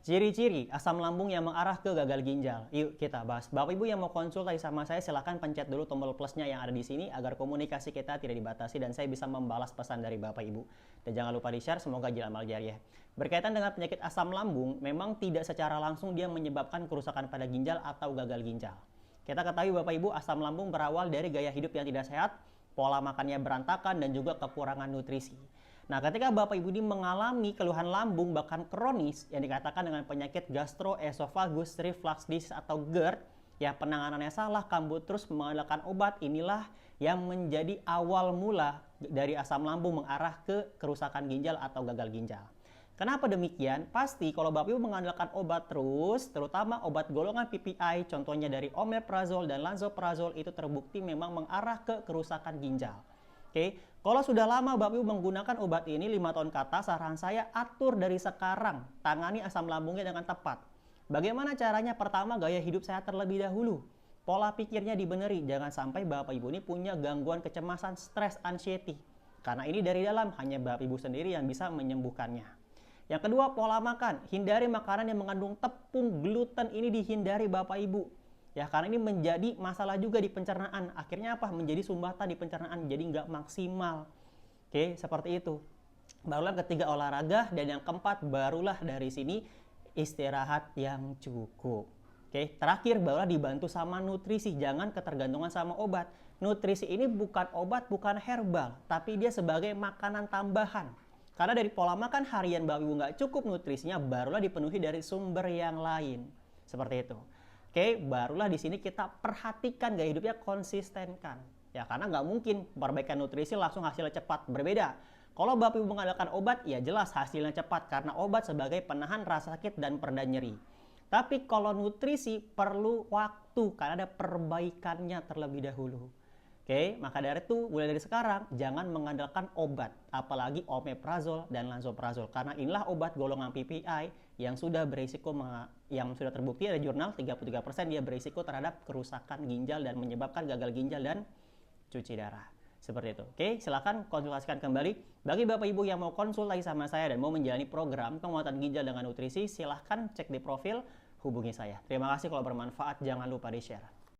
Ciri-ciri asam lambung yang mengarah ke gagal ginjal. Yuk kita bahas. Bapak Ibu yang mau konsultasi sama saya, silahkan pencet dulu tombol plusnya yang ada di sini agar komunikasi kita tidak dibatasi dan saya bisa membalas pesan dari Bapak Ibu. Dan jangan lupa di-share, semoga jadi amal jariah. Berkaitan dengan penyakit asam lambung, memang tidak secara langsung dia menyebabkan kerusakan pada ginjal atau gagal ginjal. Kita ketahui Bapak Ibu, asam lambung berawal dari gaya hidup yang tidak sehat, pola makannya berantakan, dan juga kekurangan nutrisi. Nah, ketika Bapak Ibu ini mengalami keluhan lambung bahkan kronis yang dikatakan dengan penyakit gastroesophagus reflux disease atau GERD, ya penanganannya salah, kambuh terus mengandalkan obat, inilah yang menjadi awal mula dari asam lambung mengarah ke kerusakan ginjal atau gagal ginjal. Kenapa demikian? Pasti kalau Bapak Ibu mengandalkan obat terus, terutama obat golongan PPI, contohnya dari omeprazol dan lansoprazol, itu terbukti memang mengarah ke kerusakan ginjal. Oke, kalau sudah lama Bapak Ibu menggunakan obat ini 5 tahun ke atas, saran saya atur dari sekarang, tangani asam lambungnya dengan tepat. Bagaimana caranya? Pertama, gaya hidup sehat terlebih dahulu. Pola pikirnya dibeneri, jangan sampai Bapak Ibu ini punya gangguan kecemasan, stres, anxiety. Karena ini dari dalam, hanya Bapak Ibu sendiri yang bisa menyembuhkannya. Yang kedua, pola makan. Hindari makanan yang mengandung tepung, gluten, ini dihindari Bapak Ibu. Ya, karena ini menjadi masalah juga di pencernaan. Akhirnya apa? Menjadi sumbatan di pencernaan, jadi nggak maksimal. Oke, seperti itu. Barulah ketiga, olahraga. Dan yang keempat, barulah dari sini istirahat yang cukup. Oke, terakhir barulah dibantu sama nutrisi. Jangan ketergantungan sama obat. Nutrisi ini bukan obat, bukan herbal, tapi dia sebagai makanan tambahan. Karena dari pola makan harian Bapak Ibu nggak cukup nutrisinya, barulah dipenuhi dari sumber yang lain. Seperti itu. Oke, barulah di sini kita perhatikan gaya hidupnya, konsistenkan. Ya, karena nggak mungkin perbaikan nutrisi langsung hasilnya cepat. Berbeda. Kalau Bapak Ibu mengandalkan obat, ya jelas hasilnya cepat karena obat sebagai penahan rasa sakit dan pereda nyeri. Tapi kalau nutrisi perlu waktu karena ada perbaikannya terlebih dahulu. Oke, maka dari itu mulai dari sekarang jangan mengandalkan obat, apalagi omeprazol dan lansoprazol, karena inilah obat golongan PPI yang sudah berisiko, yang sudah terbukti ada jurnal 33% dia berisiko terhadap kerusakan ginjal dan menyebabkan gagal ginjal dan cuci darah. Seperti itu. Oke, silakan konsultasikan kembali. Bagi Bapak Ibu yang mau konsultasi sama saya dan mau menjalani program penguatan ginjal dengan nutrisi, silahkan cek di profil, hubungi saya. Terima kasih, kalau bermanfaat jangan lupa di-share.